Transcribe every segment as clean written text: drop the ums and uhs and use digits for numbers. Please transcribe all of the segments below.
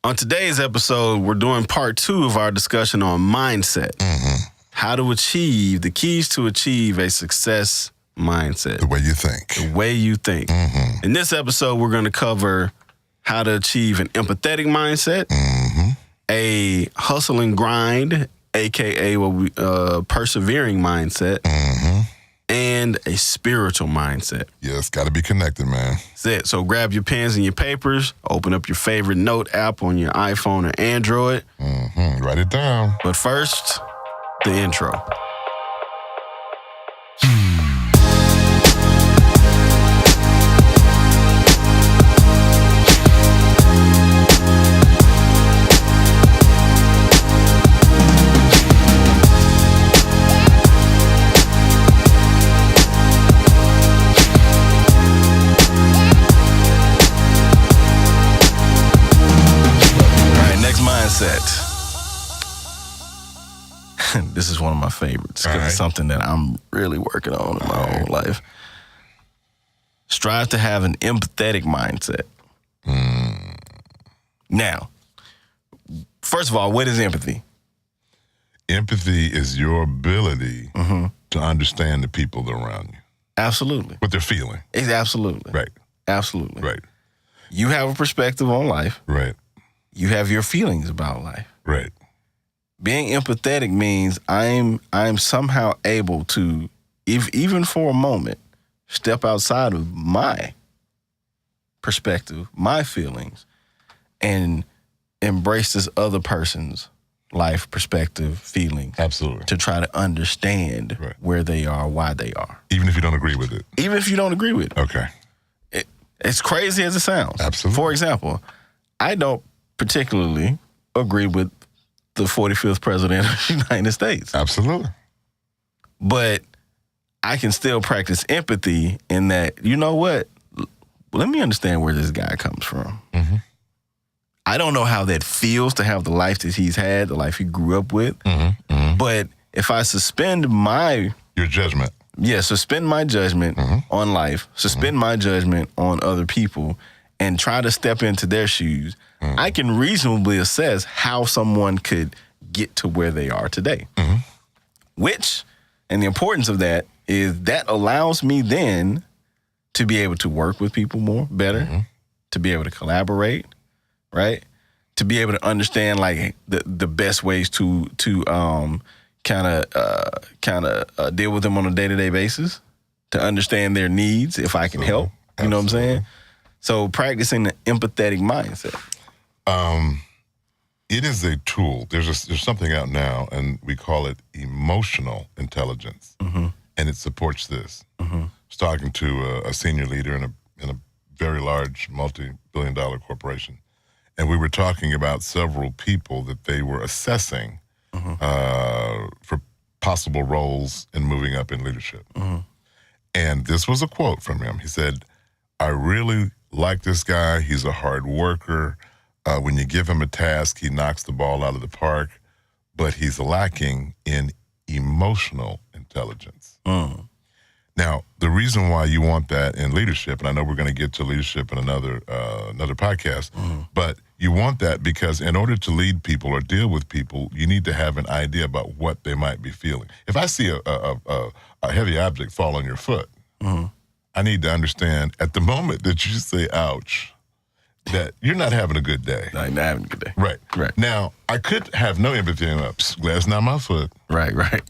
On today's episode, we're doing part 2 of our discussion on mindset. How to achieve, the keys to achieve a success mindset. The way you think. The way you think. In this episode, we're going to cover how to achieve an empathetic mindset, a hustle and grind, aka what we persevering mindset, and a spiritual mindset. Yeah, it's got to be connected, man. That's it. So grab your pens and your papers, open up your favorite note app on your iPhone or Android. Write it down. But first, the intro. This is one of my favorites because it's something that I'm really working on in my whole life. Strive to have an empathetic mindset. Now, first of all, what is empathy? Empathy is your ability to understand the people around you. Absolutely. What they're feeling. Absolutely. Right. Absolutely. Right. You have a perspective on life. Right. You have your feelings about life. Right. Being empathetic means I'm somehow able to, even for a moment, step outside of my perspective, my feelings, and embrace this other person's life, perspective, feelings. Absolutely. To try to understand where they are, why they are. Even if you don't agree with it. Even if you don't agree with it. Okay. It's crazy as it sounds. Absolutely. For example, I don't particularly agree with the 45th president of the United States. Absolutely. But I can still practice empathy in that, you know what? Let me understand where this guy comes from. I don't know how that feels to have the life that he's had, the life he grew up with. But if I suspend your judgment. Yeah, suspend my judgment on life, suspend my judgment on other people, and try to step into their shoes, I can reasonably assess how someone could get to where they are today. Which, and the importance of that is that allows me then to be able to work with people better, to be able to collaborate, right? To be able to understand like the best ways to kind of deal with them on a day-to-day basis, to understand their needs if I can help. You know what I'm saying? So practicing the empathetic mindset. It is a tool. There's something out now, and we call it emotional intelligence, and it supports this. I was talking to a senior leader in a very large multi-billion-dollar corporation, and we were talking about several people that they were assessing for possible roles in moving up in leadership. And this was a quote from him. He said, "I really like this guy. He's a hard worker. When you give him a task, he knocks the ball out of the park, but he's lacking in emotional intelligence." Now, the reason why you want that in leadership, and I know we're going to get to leadership in another podcast, but you want that because in order to lead people or deal with people, you need to have an idea about what they might be feeling. If I see a heavy object fall on your foot, I need to understand at the moment that you say, ouch, that you're not having a good day. No, you're not having a good day. Right. Now, I could have no empathy and glad it's not my foot. Right.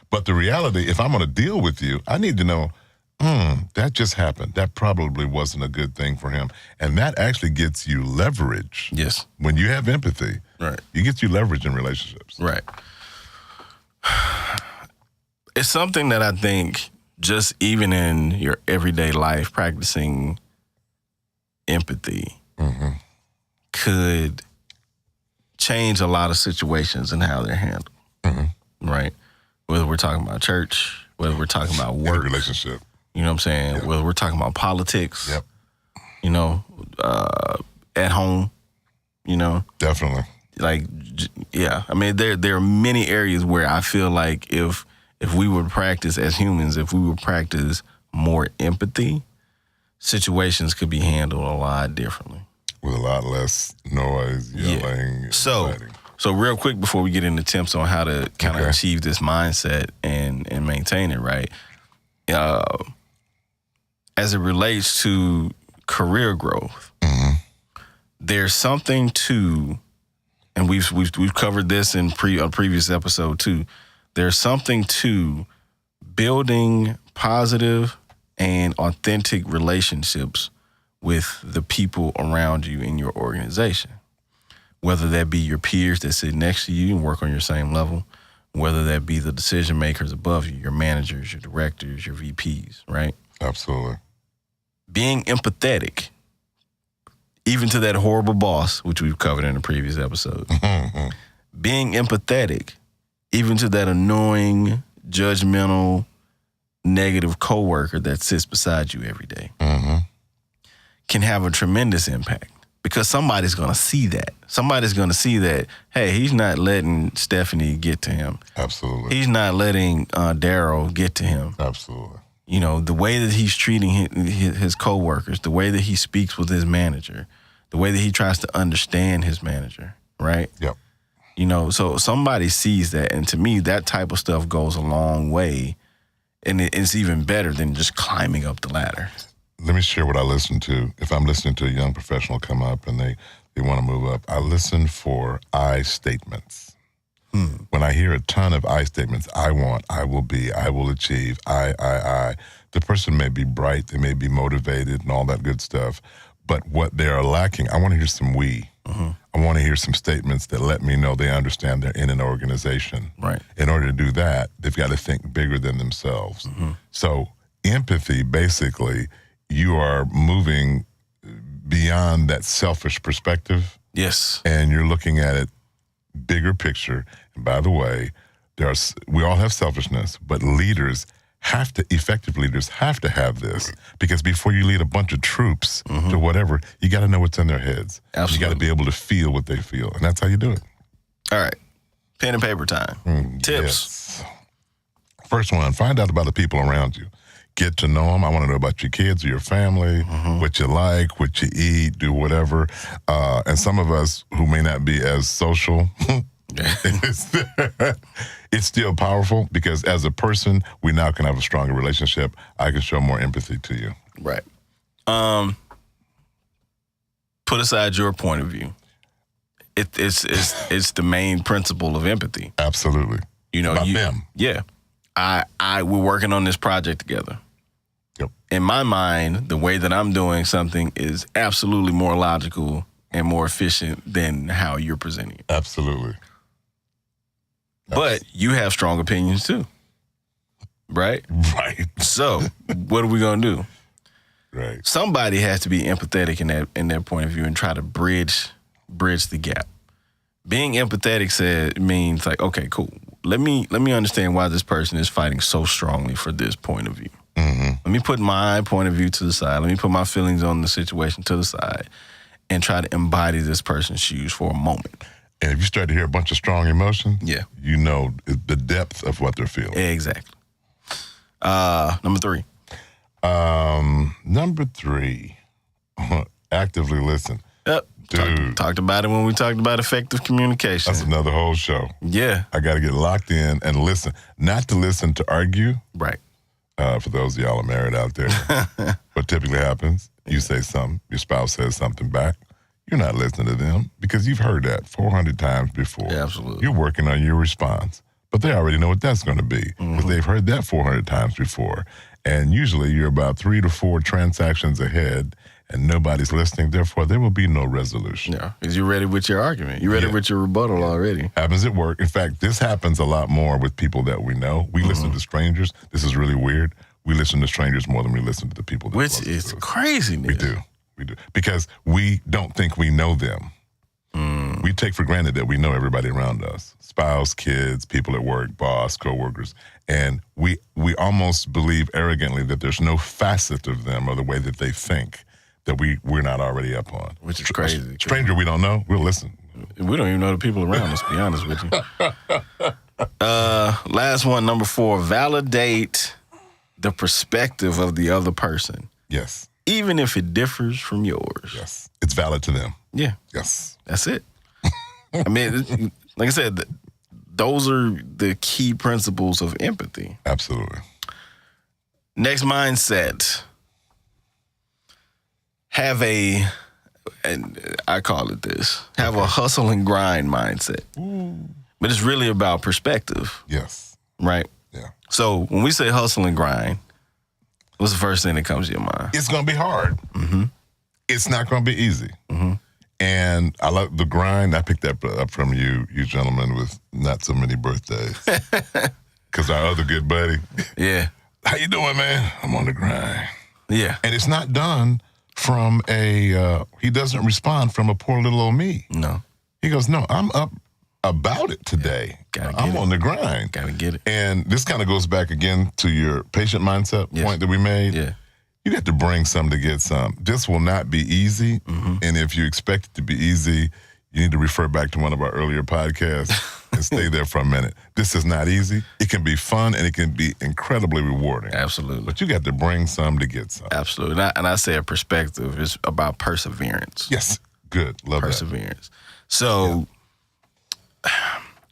But the reality, if I'm going to deal with you, I need to know, that just happened. That probably wasn't a good thing for him. And that actually gets you leverage. Yes. When you have empathy, it gets you leverage in relationships. Right. It's something that I think just even in your everyday life, practicing empathy could change a lot of situations and how they're handled. Right? Whether we're talking about church, whether we're talking about work. Any relationship. You know what I'm saying? Whether we're talking about politics. Yep. You know, at home, you know. Definitely. Like, yeah. I mean, there are many areas where I feel like if we would practice as humans, if we would practice more empathy, situations could be handled a lot differently. With a lot less noise. noise, yelling, fighting. So real quick before we get into tips on how to kind of achieve this mindset and maintain it, right? As it relates to career growth, there's something to, and we've covered this in a previous episode too. There's something to building positive and authentic relationships with the people around you in your organization. Whether that be your peers that sit next to you and work on your same level, whether that be the decision makers above you, your managers, your directors, your VPs, right? Absolutely. Being empathetic, even to that horrible boss, which we've covered in a previous episode. Being empathetic, even to that annoying, judgmental, negative coworker that sits beside you every day, can have a tremendous impact. Because somebody's going to see that. Somebody's going to see that, hey, he's not letting Stephanie get to him. Absolutely. He's not letting Daryl get to him. Absolutely. You know, the way that he's treating his coworkers, the way that he speaks with his manager, the way that he tries to understand his manager, right? Yep. You know, so somebody sees that. And to me, that type of stuff goes a long way. And it's even better than just climbing up the ladder. Let me share what I listen to. If I'm listening to a young professional come up and they want to move up, I listen for I statements. When I hear a ton of I statements, I want, I will be, I will achieve, I, the person may be bright, they may be motivated and all that good stuff, but what they are lacking, I want to hear some we. I want to hear some statements that let me know they understand they're in an organization. Right. In order to do that, they've got to think bigger than themselves. So empathy, basically, you are moving beyond that selfish perspective. Yes. And you're looking at it bigger picture. And by the way, we all have selfishness, but effective leaders have to have this, because before you lead a bunch of troops to whatever, you got to know what's in their heads. Absolutely. You got to be able to feel what they feel. And that's how you do it. All right. Pen and paper time. Tips. Yes. First one, find out about the people around you. Get to know them. I want to know about your kids or your family, what you like, what you eat, do whatever. And some of us who may not be as social, it's still powerful, because as a person, we now can have a stronger relationship. I can show more empathy to you. Right. Put aside your point of view. It's the main principle of empathy. Absolutely. You know, about them. Yeah. We're working on this project together. Yep. In my mind, the way that I'm doing something is absolutely more logical and more efficient than how you're presenting it. Absolutely. But you have strong opinions too. Right? Right. So what are we going to do? Right. Somebody has to be empathetic in their point of view and try to bridge the gap. Being empathetic means like, okay, cool. Let me understand why this person is fighting so strongly for this point of view. Let me put my point of view to the side. Let me put my feelings on the situation to the side and try to embody this person's shoes for a moment. And if you start to hear a bunch of strong emotions, you know the depth of what they're feeling. Exactly. Number 3. Number 3, actively listen. Yep. Dude. Talked about it when we talked about effective communication. That's another whole show. Yeah. I got to get locked in and listen. Not to listen to argue. Right. For those of y'all are married out there. What typically happens, you say something, your spouse says something back. You're not listening to them because you've heard that 400 times before. Yeah, absolutely. You're working on your response. But they already know what that's going to be because they've heard that 400 times before. And usually you're about 3 to 4 transactions ahead and nobody's listening. Therefore, there will be no resolution. Yeah, because you're ready with your argument. You're ready with your rebuttal already. Happens at work. In fact, this happens a lot more with people that we know. We listen to strangers. This is really weird. We listen to strangers more than we listen to the people that Which is craziness. We do. Because we don't think we know them. We take for granted that we know everybody around us. Spouse, kids, people at work, boss, coworkers. And we almost believe arrogantly that there's no facet of them or the way that they think that we're not already up on. Which is crazy. Stranger we don't know, we'll listen. We don't even know the people around us, to be honest with you. Last one, number 4, validate the perspective of the other person. Yes. Even if it differs from yours. Yes. It's valid to them. Yeah. Yes. That's it. I mean, like I said, those are the key principles of empathy. Absolutely. Next mindset. And I call it this, have a hustle and grind mindset. Ooh. But it's really about perspective. Yes. Right? Yeah. So when we say hustle and grind, what's the first thing that comes to your mind? It's going to be hard. Mm-hmm. It's not going to be easy. Mm-hmm. And I love the grind. I picked that up from you gentlemen with not so many birthdays. Because our other good buddy. Yeah. How you doing, man? I'm on the grind. Yeah. And it's not done from he doesn't respond from a poor little old me. No. He goes, no, I'm up about it today. I'm on the grind. Gotta get it. And this kind of goes back again to your patient mindset point that we made. Yeah. You got to bring some to get some. This will not be easy. Mm-hmm. And if you expect it to be easy, you need to refer back to one of our earlier podcasts and stay there for a minute. This is not easy. It can be fun and it can be incredibly rewarding. Absolutely. But you got to bring some to get some. Absolutely. And I say a perspective is about perseverance. Yes. Good. Love perseverance. So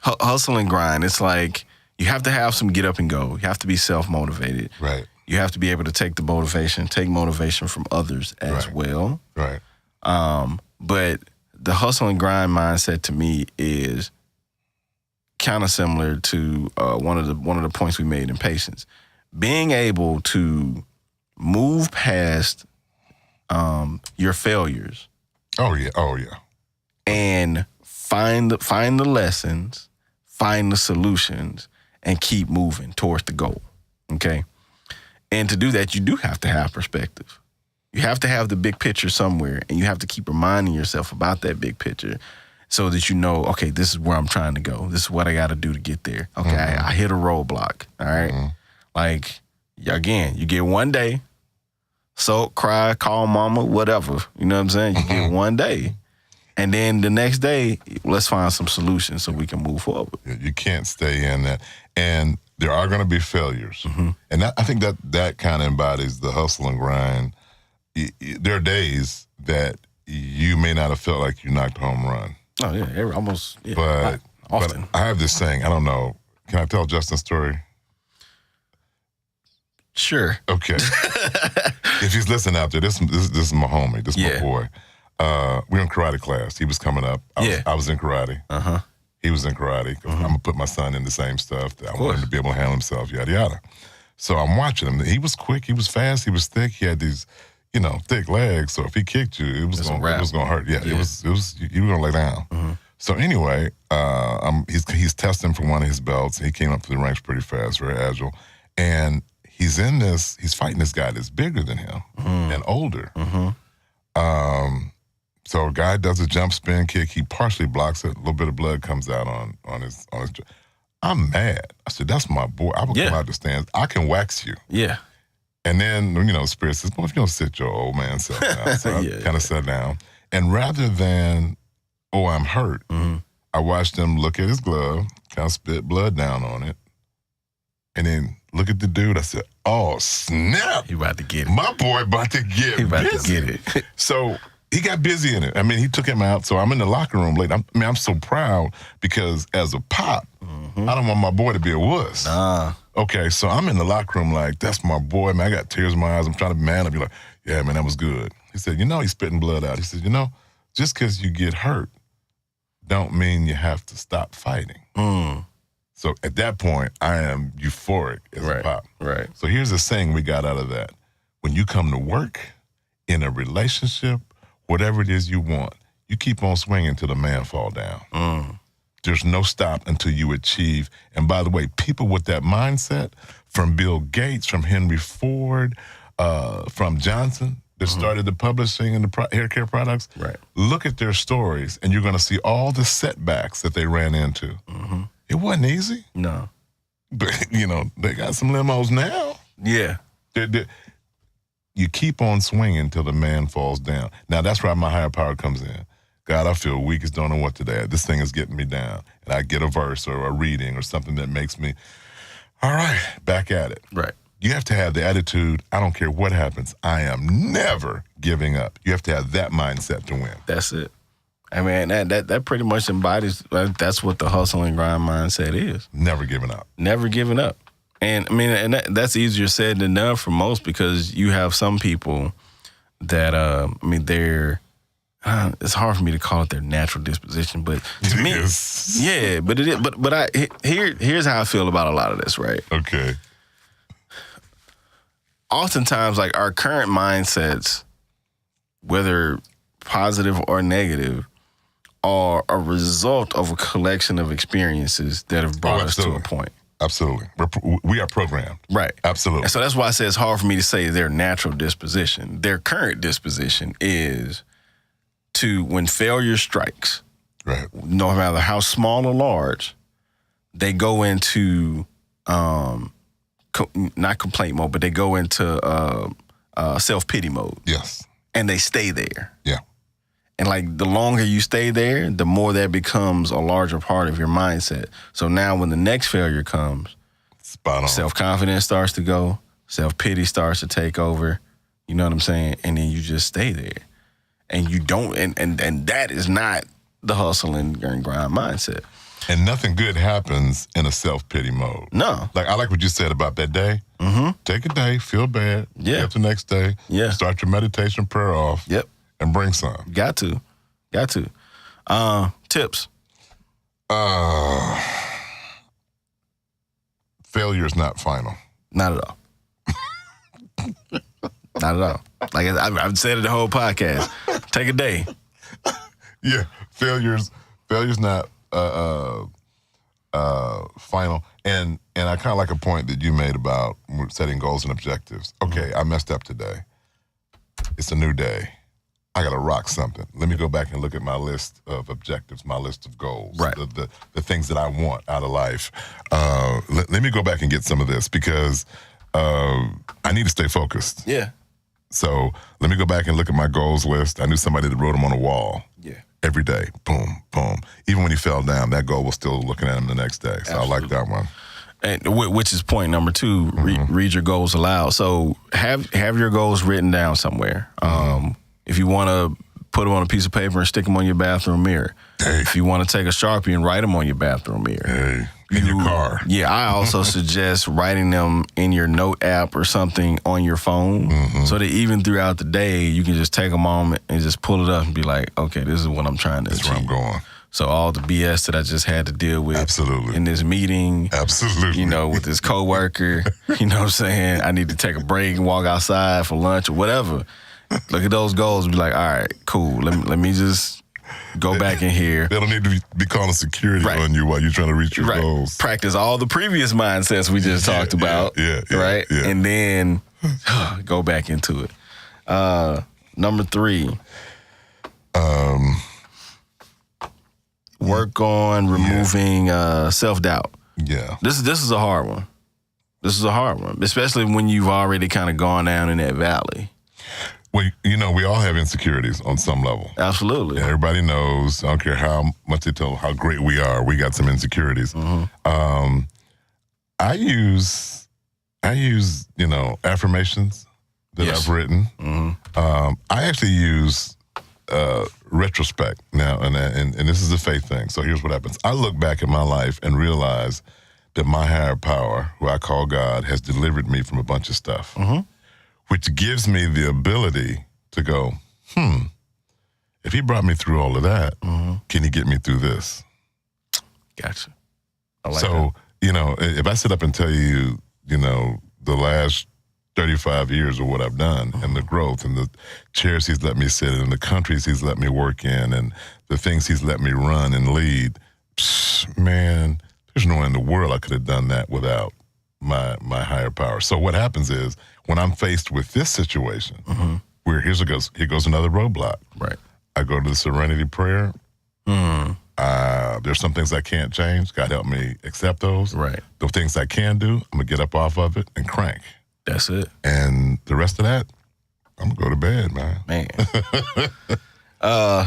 hustle and grind, it's like you have to have some get up and go. You have to be self-motivated. Right. You have to be able to take motivation from others as well. Right. But the hustle and grind mindset to me is kind of similar to one of the points we made in patience. Being able to move past your failures. Oh yeah. And find the lessons, find the solutions, and keep moving towards the goal. Okay. And to do that, you do have to have perspective. You have to have the big picture somewhere, and you have to keep reminding yourself about that big picture so that you know, okay, this is where I'm trying to go. This is what I got to do to get there. Okay, I hit a roadblock, all right? Mm-hmm. Like, again, you get one day, sulk, cry, call mama, whatever. You know what I'm saying? You get one day. And then the next day, let's find some solutions so we can move forward. You can't stay in that. And there are going to be failures. Mm-hmm. And I think that kind of embodies the hustle and grind. There are days that you may not have felt like you knocked a home run. Oh, yeah, almost. Yeah, but often. But I have this saying, I don't know. Can I tell Justin's story? Sure. Okay. If he's listening out there, this is my homie. This is my boy. We were in karate class. He was coming up. I was in karate. Uh-huh. He was in karate. I'm going to put my son in the same stuff. I want him to be able to handle himself, yada, yada. So I'm watching him. He was quick. He was fast. He was thick. He had these, thick legs. So if he kicked you, it was going to hurt. Yeah, it was. You were going to lay down. Mm-hmm. So anyway, he's testing for one of his belts. He came up through the ranks pretty fast, very agile. And he's fighting this guy that's bigger than him and older. Mm-hmm. So a guy does a jump spin kick. He partially blocks it. A little bit of blood comes out on his. I'm mad. I said, "That's my boy. I will come out the stands. I can wax you." Yeah. And then Spirit says, "Well, if you don't sit your old man self down," so I kind of sat down. And rather than, I'm hurt, I watched him look at his glove, kind of spit blood down on it, and then look at the dude. I said, "Oh snap! He about to get it. My boy about to get. He about busy. to get it." So he got busy in it. I mean, he took him out. So I'm in the locker room late. I'm so proud because as a pop, I don't want my boy to be a wuss. Nah. Okay, so I'm in the locker room like, that's my boy, man. I got tears in my eyes. I'm trying to man up. You're like, yeah, man, that was good. He said, he's spitting blood out. He said, just because you get hurt don't mean you have to stop fighting. So at that point, I am euphoric as a pop. Right. So here's the saying we got out of that. When you come to work, in a relationship, whatever it is you want, you keep on swinging till the man fall down. There's no stop until you achieve. And by the way, people with that mindset, from Bill Gates, from Henry Ford, from Johnson, that started the publishing and the hair care products, look at their stories, and you're going to see all the setbacks that they ran into. It wasn't easy. No. But, they got some limos now. Yeah. You keep on swinging till the man falls down. Now, that's where my higher power comes in. God, I feel weak as don't know what to do. This thing is getting me down. And I get a verse or a reading or something that makes me, all right, back at it. Right. You have to have the attitude, I don't care what happens, I am never giving up. You have to have that mindset to win. That's it. I mean, that pretty much embodies, that's what the hustle and grind mindset is. Never giving up. Never giving up. And I mean, and that's easier said than done for most, because you have some people that, I mean, they're, it's hard for me to call it their natural disposition, but to me, yeah, but it is. But here's how I feel about a lot of this, right? Okay. Oftentimes, like, our current mindsets, whether positive or negative, are a result of a collection of experiences that have brought us to a point. Absolutely. We are programmed. Right. Absolutely. And so that's why I say it's hard for me to say their natural disposition. Their current disposition is to, when failure strikes, right, no matter how small or large, they go into, not complaint mode, but they go into self-pity mode. Yes. And they stay there. Yeah. And like, the longer you stay there, the more that becomes a larger part of your mindset. So now when the next failure comes, spot on, self-confidence starts to go, self-pity starts to take over, you know what I'm saying? And then you just stay there. And you don't, and that is not the hustle and grind mindset. And nothing good happens in a self-pity mode. No. Like, I like what you said about that day. Mm-hmm. Take a day, feel bad. Yeah. Get the next day. Yeah. Start your meditation prayer off. Yep. And bring some. Got to. Tips. Failure is not final. Not at all. Not at all. Like, I've said it the whole podcast. Take a day. Yeah. Failure's not final. And I kind of like a point that you made about setting goals and objectives. Okay, I messed up today. It's a new day. I got to rock something. Let me go back and look at my list of objectives, my list of goals, right, the things that I want out of life. Let me go back and get some of this, because I need to stay focused. Yeah. So let me go back and look at my goals list. I knew somebody that wrote them on a wall. Yeah. Every day, boom, boom. Even when he fell down, that goal was still looking at him the next day. So absolutely. I like that one. And which is point number 2, read your goals aloud. So have your goals written down somewhere. If you want to put them on a piece of paper and stick them on your bathroom mirror. Hey. If you want to take a Sharpie and write them on your bathroom mirror. Hey. In your car. Yeah, I also suggest writing them in your note app or something on your phone, so that even throughout the day, you can just take a moment and just pull it up and be like, okay, this is what I'm trying to achieve. That's where I'm going. So all the BS that I just had to deal with absolutely in this meeting, absolutely, you know, with this coworker, you know what I'm saying? I need to take a break and walk outside for lunch or whatever. Look at those goals and be like, all right, cool. Let me just go back in here. They don't need to be calling security on you while you're trying to reach your goals. Practice all the previous mindsets we just talked about. Right? Yeah. And then go back into it. Number 3. Work on removing self-doubt. Yeah. This is a hard one. This is a hard one, especially when you've already kind of gone down in that valley. Well, you know, we all have insecurities on some level. Absolutely. And everybody knows, I don't care how much they tell how great we are, we got some insecurities. I use, you know, affirmations that I've written. I actually use retrospect now, and this is a faith thing. So here's what happens. I look back at my life and realize that my higher power, who I call God, has delivered me from a bunch of stuff. Which gives me the ability to go, if he brought me through all of that, can he get me through this? Gotcha. I like so, that. You know, if I sit up and tell you, you know, the last 35 years of what I've done and the growth and the chairs he's let me sit in and the countries he's let me work in and the things he's let me run and lead, man, there's no way in the world I could have done that without my higher power. So what happens is, when I'm faced with this situation, where here goes another roadblock. Right. I go to the serenity prayer. There's some things I can't change. God help me accept those. Right. The things I can do, I'm gonna get up off of it and crank. That's it. And the rest of that, I'm gonna go to bed, man.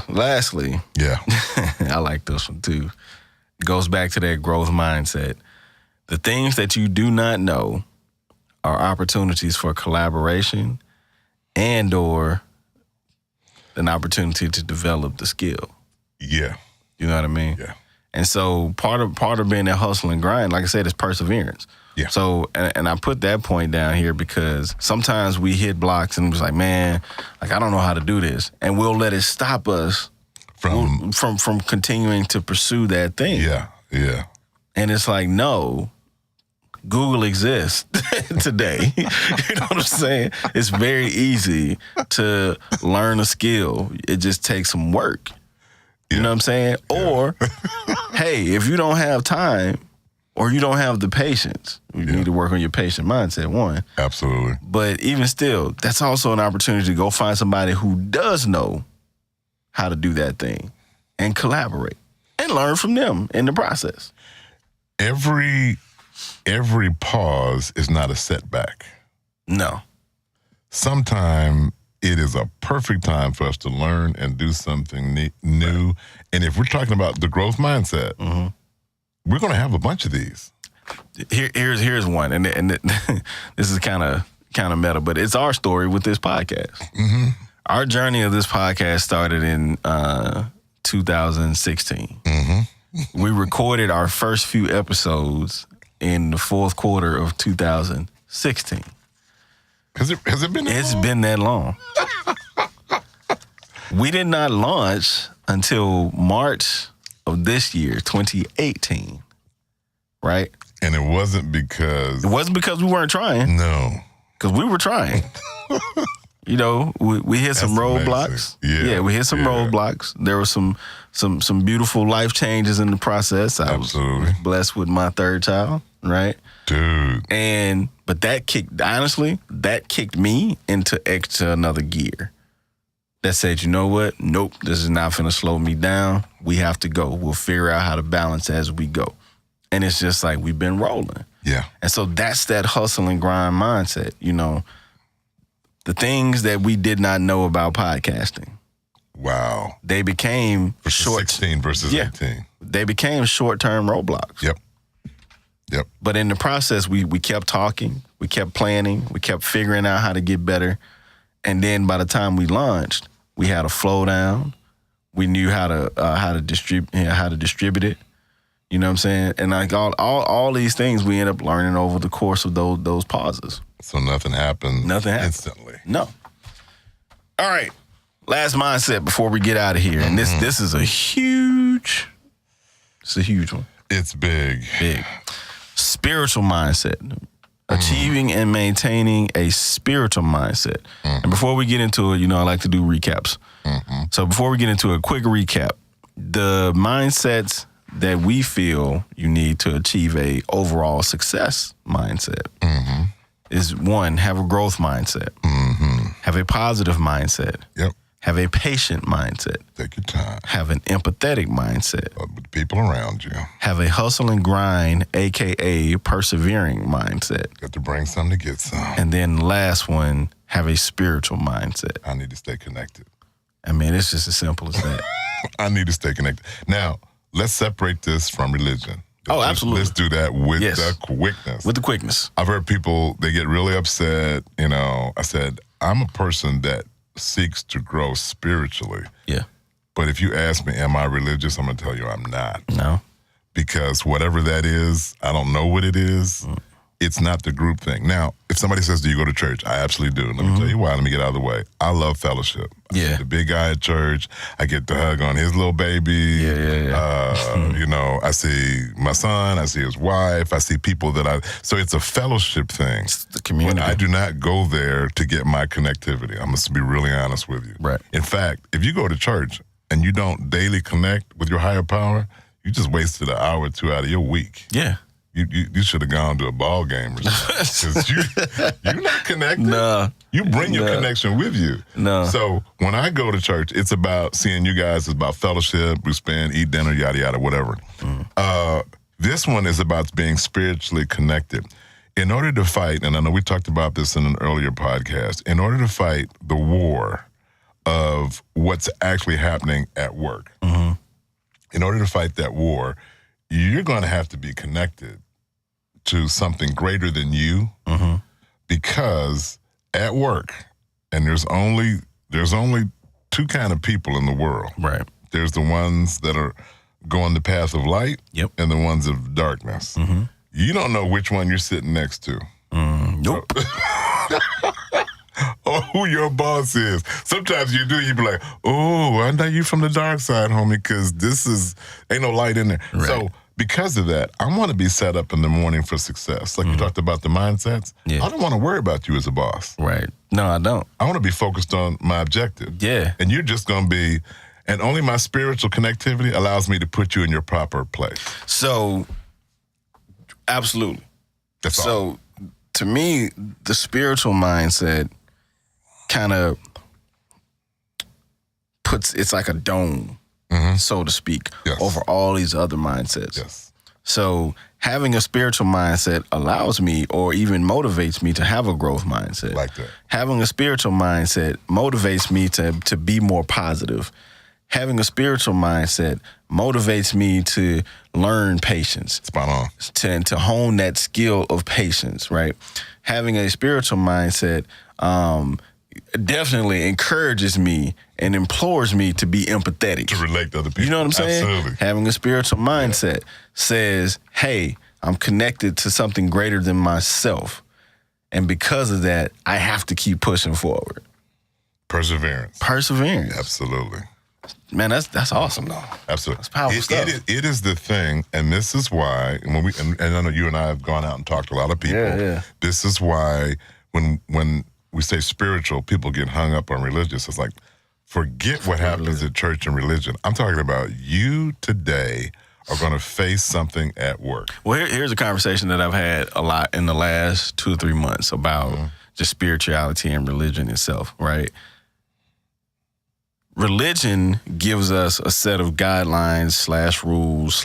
Lastly, I like this one too. It goes back to that growth mindset. The things that you do not know are opportunities for collaboration and or an opportunity to develop the skill. Yeah. You know what I mean? Yeah. And so part of being that hustle and grind, like I said, is perseverance. Yeah. So, and I put that point down here because sometimes we hit blocks and it's like, man, like I don't know how to do this, and we'll let it stop us from continuing to pursue that thing. Yeah. Yeah. And it's like, no, Google exists today. You know what I'm saying? It's very easy to learn a skill. It just takes some work. You know what I'm saying? Yeah. Or, hey, if you don't have time or you don't have the patience, you need to work on your patient mindset, one. Absolutely. But even still, that's also an opportunity to go find somebody who does know how to do that thing and collaborate and learn from them in the process. Every pause is not a setback. No. Sometimes it is a perfect time for us to learn and do something new. Right. And if we're talking about the growth mindset, we're going to have a bunch of these. Here's one, and this is kind of meta, but it's our story with this podcast. Mm-hmm. Our journey of this podcast started in 2016. Mm-hmm. We recorded our first few episodes in the fourth quarter of 2016. Has it been that long? It's been that long. We did not launch until March of this year, 2018, right? And it wasn't because we weren't trying. No. Because we were trying. You know, we hit some roadblocks. Yeah, we hit some roadblocks. There were some beautiful life changes in the process. I was blessed with my third child, right? Dude. But that kicked me into another gear. That said, you know what? Nope, this is not finna slow me down. We have to go. We'll figure out how to balance as we go. And it's just like we've been rolling. Yeah. And so that's that hustle and grind mindset, you know. The things that we did not know about podcasting. Wow. They became 16 versus 18. They became short-term roadblocks. Yep. But in the process, we kept talking, we kept planning, we kept figuring out how to get better. And then by the time we launched, we had a flow down. We knew how to distribute it. You know what I'm saying? And like all these things we end up learning over the course of those pauses. So nothing happened instantly. No. All right. Last mindset before we get out of here. And this is a huge one. It's big. Big. Spiritual mindset. Achieving and maintaining a spiritual mindset. And before we get into it, you know, I like to do recaps. So before we get into a quick recap, the mindsets that we feel you need to achieve a overall success mindset is one, have a growth mindset. Have a positive mindset. Yep. Have a patient mindset. Take your time. Have an empathetic mindset. With the people around you. Have a hustle and grind, a.k.a. persevering mindset. Got to bring some to get some. And then last one, have a spiritual mindset. I need to stay connected. I mean, it's just as simple as that. I need to stay connected. Now, let's separate this from religion. Absolutely. Let's do that with the quickness. With the quickness. I've heard people, they get really upset. You know, I said, I'm a person that seeks to grow spiritually. Yeah. But if you ask me, am I religious? I'm going to tell you I'm not. No. Because whatever that is, I don't know what it is. It's not the group thing. Now, if somebody says, do you go to church? I absolutely do. Let me tell you why. Let me get out of the way. I love fellowship. Yeah. The big guy at church, I get to hug on his little baby. Yeah. You know, I see my son, I see his wife, I see people so it's a fellowship thing. It's the community. But I do not go there to get my connectivity. I must be really honest with you. Right. In fact, if you go to church and you don't daily connect with your higher power, you just wasted an hour or two out of your week. Yeah. You should have gone to a ball game or something. Because you're not connected. No. You bring your connection with you. No. So when I go to church, it's about seeing you guys. It's about fellowship. We eat dinner, yada, yada, whatever. This one is about being spiritually connected. In order to fight, and I know we talked about this in an earlier podcast, in order to fight the war of what's actually happening at work, in order to fight that war, you're going to have to be connected to something greater than you, because at work, and there's only two kind of people in the world. Right. There's the ones that are going the path of light, Yep. and the ones of darkness. You don't know which one you're sitting next to. Nope. Or who your boss is. Sometimes you do, you be like, oh, I know you from the dark side, homie, because ain't no light in there. Right. So because of that, I want to be set up in the morning for success. Like you talked about the mindsets. Yeah. I don't want to worry about you as a boss. Right. No, I don't. I want to be focused on my objective. Yeah. And you're just going to be, and only my spiritual connectivity allows me to put you in your proper place. So, absolutely. That's all. So, to me, the spiritual mindset kind of it's like a dome, so to speak, Yes. over all these other mindsets. Yes. So having a spiritual mindset allows me or even motivates me to have a growth mindset. Like that. Having a spiritual mindset motivates me to be more positive. Having a spiritual mindset motivates me to learn patience. Spot on. To hone that skill of patience, right? Having a spiritual mindset definitely encourages me and implores me to be empathetic. To relate to other people. You know what I'm saying? Absolutely. Having a spiritual mindset says, hey, I'm connected to something greater than myself. And because of that, I have to keep pushing forward. Perseverance. Perseverance. Absolutely. Man, that's awesome, though. Absolutely. That's powerful stuff. It is the thing, and this is why, and I know you and I have gone out and talked to a lot of people. Yeah. This is why when we say spiritual, people get hung up on religious. It's like, forget what happens at church and religion. I'm talking about you today are going to face something at work. Well, here's a conversation that I've had a lot in the last 2 or 3 months about just spirituality and religion itself, right? Religion gives us a set of guidelines / rules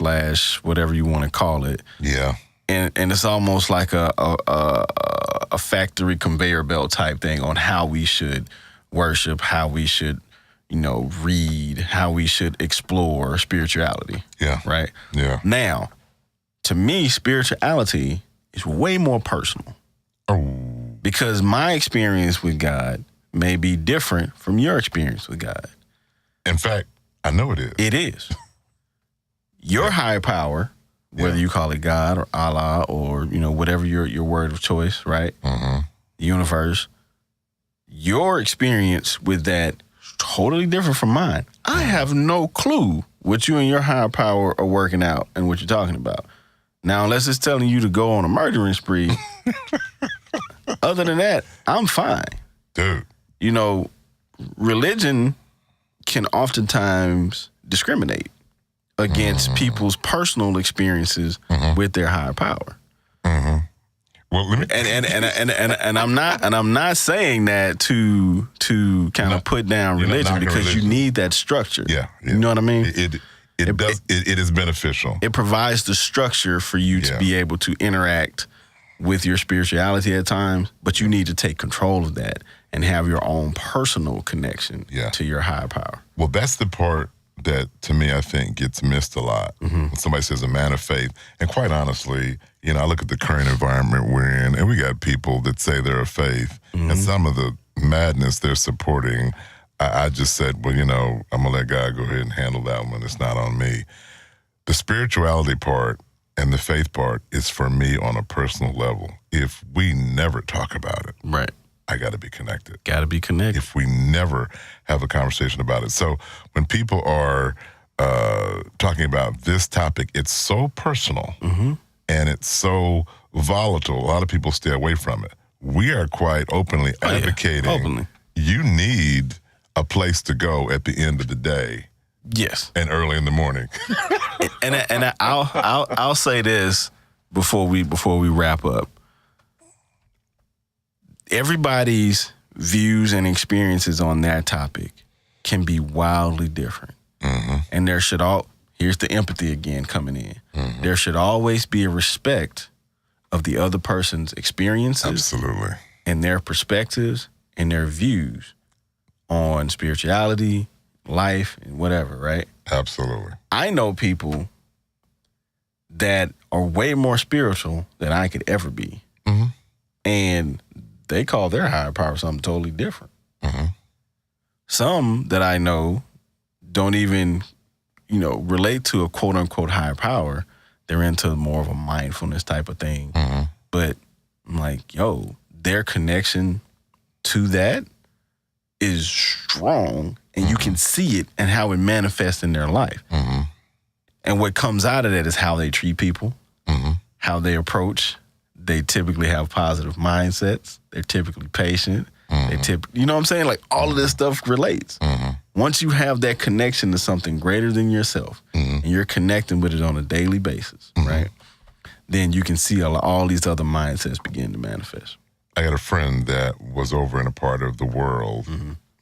/ whatever you want to call it. Yeah. And it's almost like a factory conveyor belt type thing on how we should worship, how we should, read, how we should explore spirituality. Yeah. Right? Yeah. Now, to me, spirituality is way more personal. Oh. Because my experience with God may be different from your experience with God. In fact, I know it is. It is. Your higher power, whether you call it God or Allah or, whatever your word of choice, right? Universe. Your experience with that is totally different from mine. I have no clue what you and your higher power are working out and what you're talking about. Now, unless it's telling you to go on a murdering spree, other than that, I'm fine. Dude. Religion can oftentimes discriminate against people's personal experiences with their higher power. Well, let me And I'm not saying that to kind of put down religion because you need that structure. Yeah. You know what I mean? It is beneficial. It provides the structure for you to be able to interact with your spirituality at times, but you need to take control of that and have your own personal connection to your higher power. Well, that's the part that, to me, I think gets missed a lot. When somebody says a man of faith, and quite honestly, I look at the current environment we're in, and we got people that say they're of faith, and some of the madness they're supporting, I just said, well, I'm going to let God go ahead and handle that one. It's not on me. The spirituality part and the faith part is for me on a personal level. If we never talk about it, Right. I got to be connected. Got to be connected. If we never have a conversation about it. So when people are talking about this topic, it's so personal and it's so volatile. A lot of people stay away from it. We are quite openly advocating. Openly. You need a place to go at the end of the day. Yes. And early in the morning. and I'll say this before we wrap up. Everybody's views and experiences on that topic can be wildly different. And here's the empathy again coming in. There should always be a respect of the other person's experiences. Absolutely. And their perspectives and their views on spirituality, life, and whatever, right? Absolutely. I know people that are way more spiritual than I could ever be. And they call their higher power something totally different. Some that I know don't even relate to a quote unquote higher power, they're into more of a mindfulness type of thing. Mm-hmm. But I'm like, their connection to that is strong, and you can see it and how it manifests in their life. Mm-hmm. And what comes out of that is how they treat people, how they approach. They typically have positive mindsets. They're typically patient. You know what I'm saying? Like all of this stuff relates. Once you have that connection to something greater than yourself, and you're connecting with it on a daily basis, right? Then you can see all these other mindsets begin to manifest. I had a friend that was over in a part of the world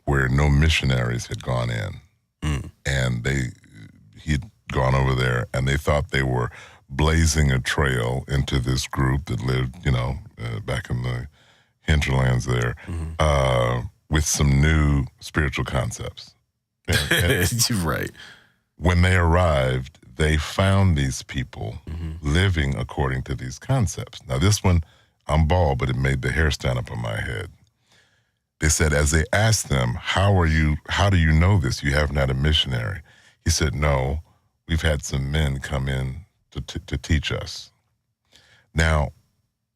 where no missionaries had gone in, and he'd gone over there, and they thought they were blazing a trail into this group that lived, back in the hinterlands there, with some new spiritual concepts. And You're right. when they arrived, they found these people living according to these concepts. Now, this one, I'm bald, but it made the hair stand up on my head. They said, as they asked them, how do you know this? You haven't had a missionary. He said, no, we've had some men come in to teach us. Now,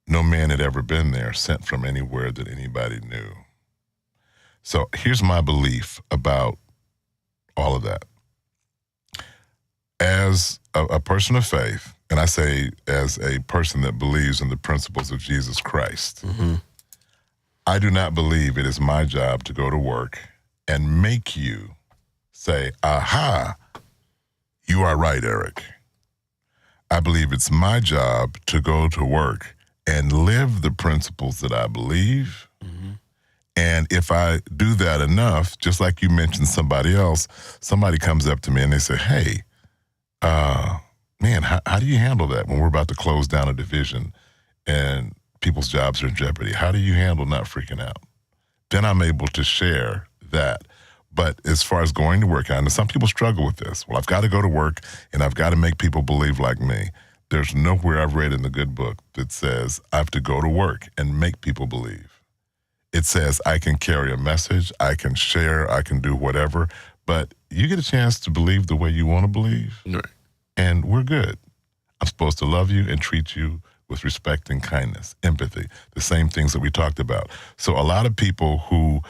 no man had ever been there, sent from anywhere that anybody knew. So here's my belief about all of that. As a person of faith, and I say as a person that believes in the principles of Jesus Christ, I do not believe it is my job to go to work and make you say, aha, you are right, Eric. I believe it's my job to go to work and live the principles that I believe. And if I do that enough, just like you mentioned somebody else, somebody comes up to me and they say, hey, man, how do you handle that when we're about to close down a division and people's jobs are in jeopardy? How do you handle not freaking out? Then I'm able to share that. But as far as going to work, I know some people struggle with this. Well, I've got to go to work and I've got to make people believe like me. There's nowhere I've read in the good book that says I have to go to work and make people believe. It says I can carry a message, I can share, I can do whatever, but you get a chance to believe the way you want to believe, and we're good. I'm supposed to love you and treat you with respect and kindness, empathy, the same things that we talked about. So a lot of people who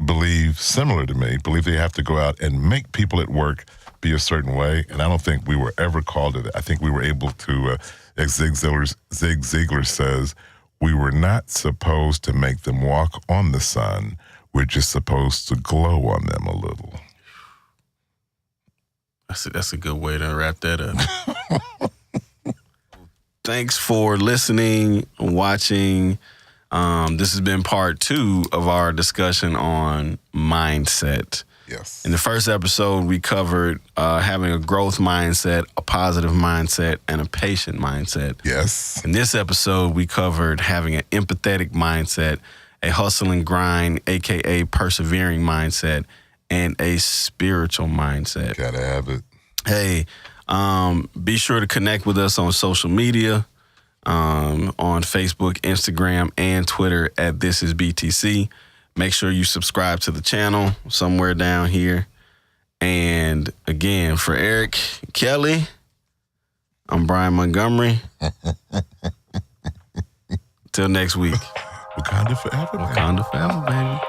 believe similar to me, believe they have to go out and make people at work be a certain way, and I don't think we were ever called to that. I think we were able to, as Zig Ziglar says, we were not supposed to make them walk on the sun. We're just supposed to glow on them a little. That's a good way to wrap that up. Thanks for listening, watching. This has been part 2 of our discussion on mindset. Yes. In the first episode, we covered having a growth mindset, a positive mindset, and a patient mindset. Yes. In this episode, we covered having an empathetic mindset, a hustle and grind, a.k.a. persevering mindset, and a spiritual mindset. Gotta have it. Hey, be sure to connect with us on social media, on Facebook, Instagram, and Twitter at This Is BTC. Make sure you subscribe to the channel somewhere down here. And again, for Eric Kelly, I'm Brian Montgomery. Till next week. Wakanda forever, baby. Wakanda forever,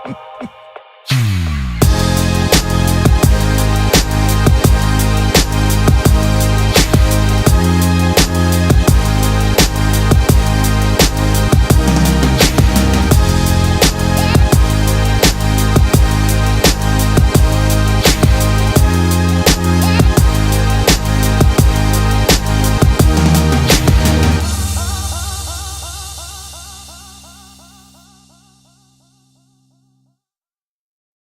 baby.